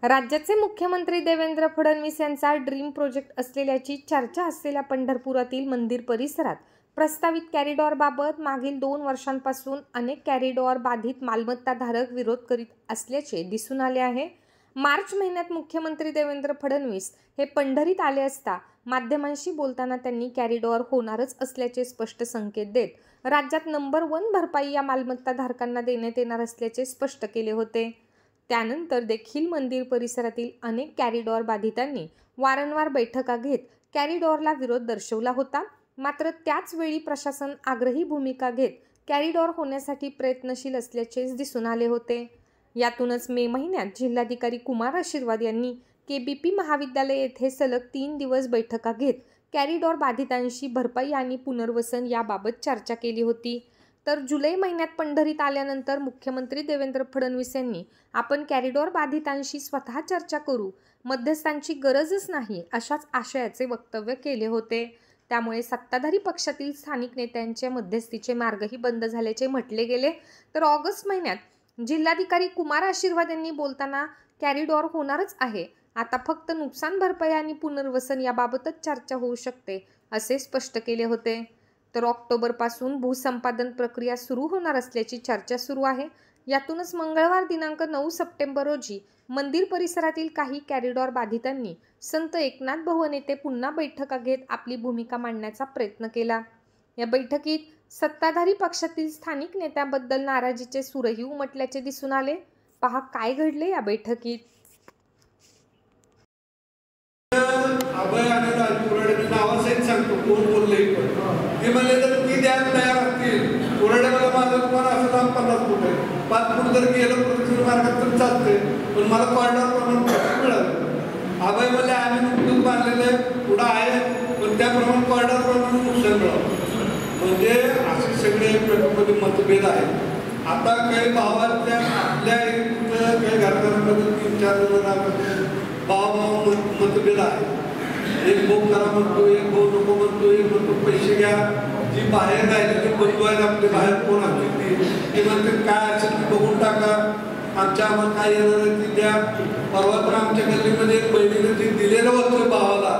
राज्याचे मुख्यमंत्री देवेंद्र फडणवीस यांचा ड्रीम प्रोजेक्ट असलेल्याची चर्चा असलेल्या पंढरपुरातील मंदिर परिसरात प्रस्तावित कॉरिडॉरबाबत मागील 2 वर्षांपासून अनेक कॉरिडॉर बाधित मालमत्ताधारक विरोध करीत असल्याचे दिसून आले आहे। मार्च महिन्यात मुख्यमंत्री देवेंद्र फडणवीस हे पंढरीत आले असता माध्यमांशी बोलताना त्यांनी कॉरिडॉर होणारच असल्याचे स्पष्ट संकेत देत राज्यात नंबर 1 भरपाई या मालमत्ताधारकांना देण्यात येणार असल्याचे स्पष्ट केले होते। त्यानंतर देखील मंदिर परिसरातील अनेक कॉरिडॉर बाधितांनी वारंवार बैठका घेत कॉरिडॉरला विरोध दर्शवला होता। मात्र त्याच वेळी प्रशासन आग्रही भूमिका घेत कॉरिडॉर होण्यासाठी प्रयत्नशील असल्याचे दिसून आले होते। यातूनच मे महिन्यात जिल्हाधिकारी कुमार आशीर्वाद यांनी केबीपी महाविद्यालय येथे सलग 3 दिवस बैठका घेत कॉरिडॉर बाधितांशी भरपाई आणि पुनर्वसन याबाबत चर्चा केली होती। तर जुलै महिन्यात पंढरीत आल्यानंतर मुख्यमंत्री देवेंद्र फडणवीस यांनी आपण कॉरिडॉर बाधितांशी स्वतः चर्चा करू, मध्यस्थांची गरजच नाही अशाच आशयाचे वक्तव्य केले होते। त्यामुळे सत्ताधारी पक्षातील स्थानिक नेत्यांच्या मध्यस्थीचे मार्गही बंद झाल्याचे म्हटले गेले। तर ऑगस्ट महिन्यात जिल्हाधिकारी कुमार आशीर्वाद यांनी बोलताना कॉरिडॉर होणारच आहे, आता फक्त नुकसान भरपाई आणि पुनर्वसन याबाबतच चर्चा होऊ शकते असे स्पष्ट केले होते। तर ऑक्टोबरपासून भूसंपादन प्रक्रिया सुरू होणार असल्याची चर्चा सुरू आहे। यातूनच मंगळवार दिनांक 9 सप्टेंबर रोजी मंदिर परिसरातील काही कॉरिडॉर बाधितांनी संत एकनाथ भवन येथे पुन्हा बैठका घेत आपली भूमिका मांडण्याचा प्रयत्न केला। या बैठकीत सत्ताधारी पक्षातील स्थानिक नेत्यांबद्दल नाराजीचे सूरही उमटल्याचे दिसून आले। पहा काय घडले या बैठकीत। अभय आणि राजपुराडे नावासहित सांगतो कोण बोलले ते म्हणले तर ती द्यायला तयार असतील। पुराडे मला माझं तुम्हाला असं लांब 50 फूट आहे, 5 फूट जर गेलं प्रदक्षिण मार्गात तर चालते, पण मला कॉरिडॉर प्रमाण मिळालं। अभय म्हणजे आम्ही नुकतंच बांधलेलं पुढं आहे, पण त्याप्रमाणे कॉरिडॉर प्रमाणे नुकसान मिळालं। म्हणजे असे सगळे प्रकारचे मतभेद आहेत। आता काही भावाच्या आपल्या काही घराघरामध्ये 3-4 जण भाव मतभेद आहे। एक भाऊ करा म्हणतो, एक भाऊ नको म्हणतो, एक म्हणतो पैसे घ्या, जी बाहेर राहिलेली बंधू आहेत आपले बाहेर कोण असतील ते म्हणते काय असेल ते बघून टाका, आमच्या आम्हाला काय येणार आहे ती द्या। परवा तर आमच्या गल्लीमध्ये एक बहिणीने जे दिलेलं होतं भावाला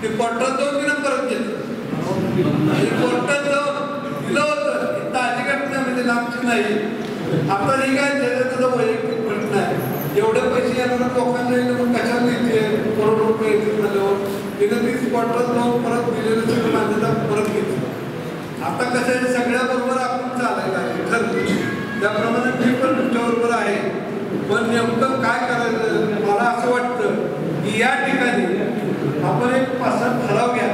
ते कोर्टात जाऊन तिनं परत घेतलं। कोर्टात जाऊन दिलं होतं, ताजी घटना म्हणजे लांबची नाही। आता हे काय त्याचा वैयक्तिक प्रश्न आहे, एवढे पैसे येणार लोकांना येईल मग कशाला येते, करोड रुपये येतील झाल्यावर तिनं ती कोर्टात जाऊन परत दिलेलं सगळं मान्यता परत घेतली। आता कसं आहे सगळ्याबरोबर आपण चालायला आहे ठरलं, त्याप्रमाणे मी पण तुमच्याबरोबर आहे। पण नेमकं काय करायचं मला असं वाटतं की या ठिकाणी आपण एक 5-7 ठराव घ्या।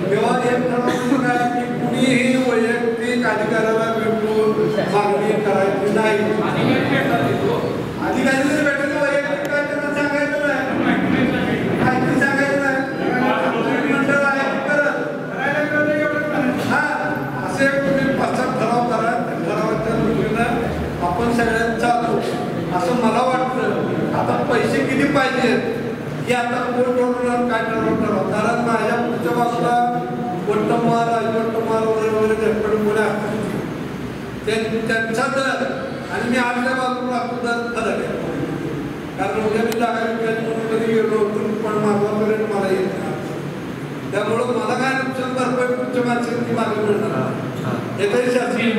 तेव्हा एक ठराव काय की कुणीही वैयक्तिक अधिकाऱ्याला भेटून मागणी करायची नाही। अधिकारी जर भेटले वैयक्तिक काय त्यांना सांगायचं नाही, माहिती सांगायचं नाही, मंडळ आहे करत असे तुम्ही 5-7 ठराव करा। त्या ठरावाच्या दृष्टीनं आपण सगळ्यांना चालू असं मला वाटतं। आता पैसे किती पाहिजेत हे आता कोण ठरवणार काय ठरवणार, कारण माझ्या पुढच्या बाजूला वट्टमार राजवट्टमार वगैरे झटपट कोणी असतील त्यांचा दर आणि मी आपल्या बाजूला आपला फरक आहे। कारण उद्या मी जागा म्हणून कधी गेलो पण मागवापर्यंत मला येत नाही, त्यामुळं मला काय नुकसान भरपाई तुमच्या माणसांची मागे मिळणार हे तरी शास्त्रीय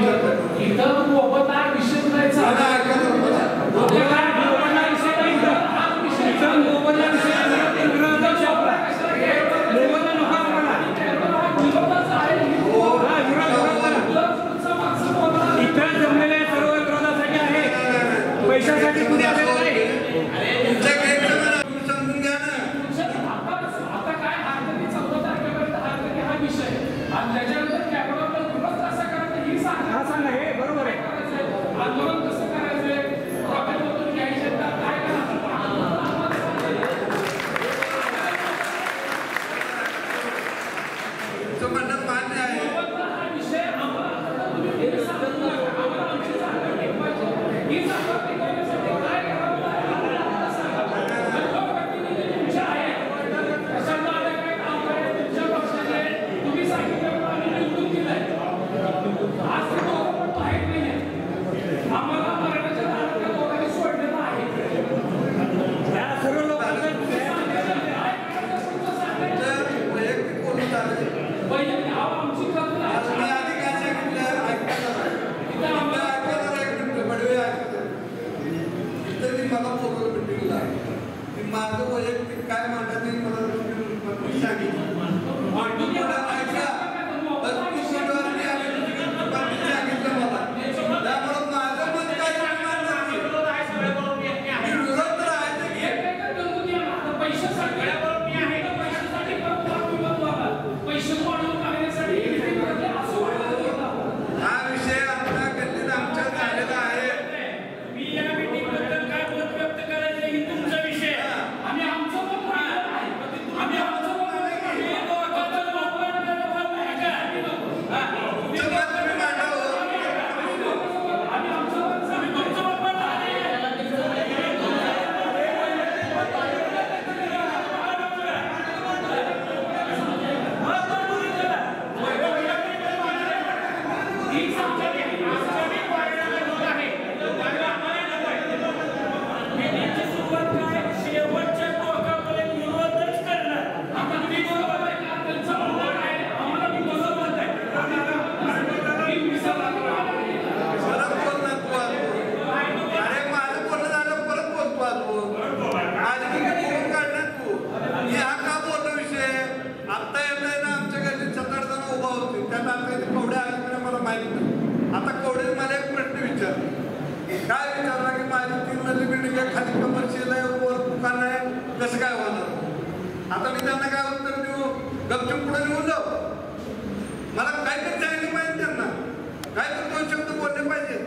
माझं वैयक्तिक काय मांडत नाही मला सांगितलं ऐका सांगितलं मला त्यामुळे माझं मत काय विरोध तर आहे हा विषय आपल्या गल्लीत आमच्या झालेला आहे. मी या मीटिंग बद्दल काय मत व्यक्त करायचं ही तुमचा विषय आम्ही आमचं मत आम्ही आमचं आता कवडे मला एक प्रश्न विचारला काय विचारला की माझी 3 मजली बिल्डिंग आहे खाली कमर्शियल आहे वर दुकान आहे कसं काय होणार आता मी त्यांना काय उत्तर देऊ गपचूप पुढे निघून जाऊ मला काहीतरी सांगितलं पाहिजे त्यांना काहीतरी 2 शब्द बोलले पाहिजे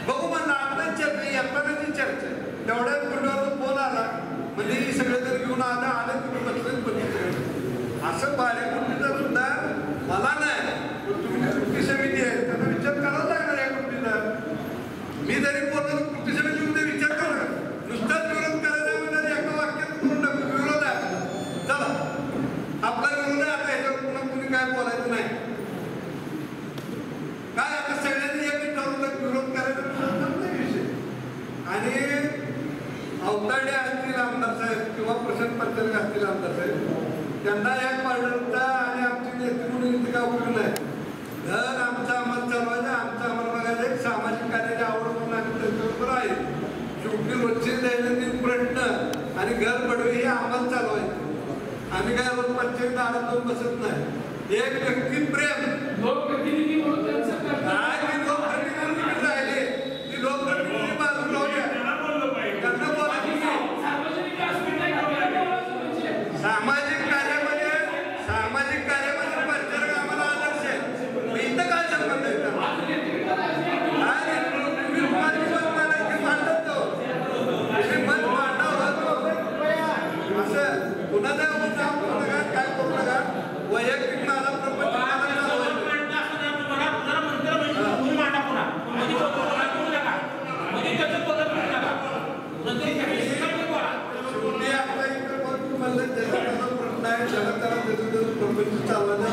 बघू म्हणलं आता चर्चा येतानाची चर्चा तेवढ्याच फोनवर फोन आला म्हणजे सगळे जर घेऊन आलं तुम्ही बसलेच बघितलं असं बारीक गोष्टीचा सुद्धा मला नाही तुम्ही कृती समिती आहे त्यांना विचार करावा लागणार या गोष्टीचा मी जरी बोललो कृती समितीमध्ये विचार करा नुसताच विरोध करायचा म्हणजे एका वाक्यात करून टाकू विरोध आहे चला आपला विरोध आहे आता ह्याच्यावर पुन्हा कुणी काय बोलायचं नाही काय आता सगळ्यांनी एक ठरवलं विरोध करायचा विषय आणि अवताडे असतील आमदार साहेब किंवा प्रशांत पटेल असतील आमदार साहेब त्यांना या पार्लरचा आणि आमची नेते म्हणून इथे काय उपयोग नाही घर आमचं आम्हाला चालवायचं आमचं आम्हाला बघायचं एक सामाजिक कार्याची आवड म्हणून आम्ही त्यांच्याबरोबर आहे शेवटी रोजचे दैनंदिन प्रश्न आणि घर पडवे हे आम्हाला चालवायचं आम्ही काय रोज पंचायत दारात जाऊन बसत नाही एक व्यक्ती प्रेम लोकप्रतिनिधी म्हणून काय लोकप्रतिनिधी राहिले ती लोकप्रतिनिधी बाजूला होत्या त्यांना बोलायचं सामाजिक कार्यामध्ये परिचारक आम्हाला आदर्श आहे इथं काय संबंध आहे असं कुणाचा काय करू नका वैयक्तिक मला प्रपंच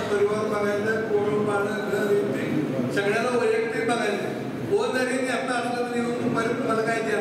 परिवार बघायचा कोण पाहणं घर सगळ्याला वैयक्तिक बघायचं कोण जरी आता असलं तरी येऊन तुम्हाला काय द्या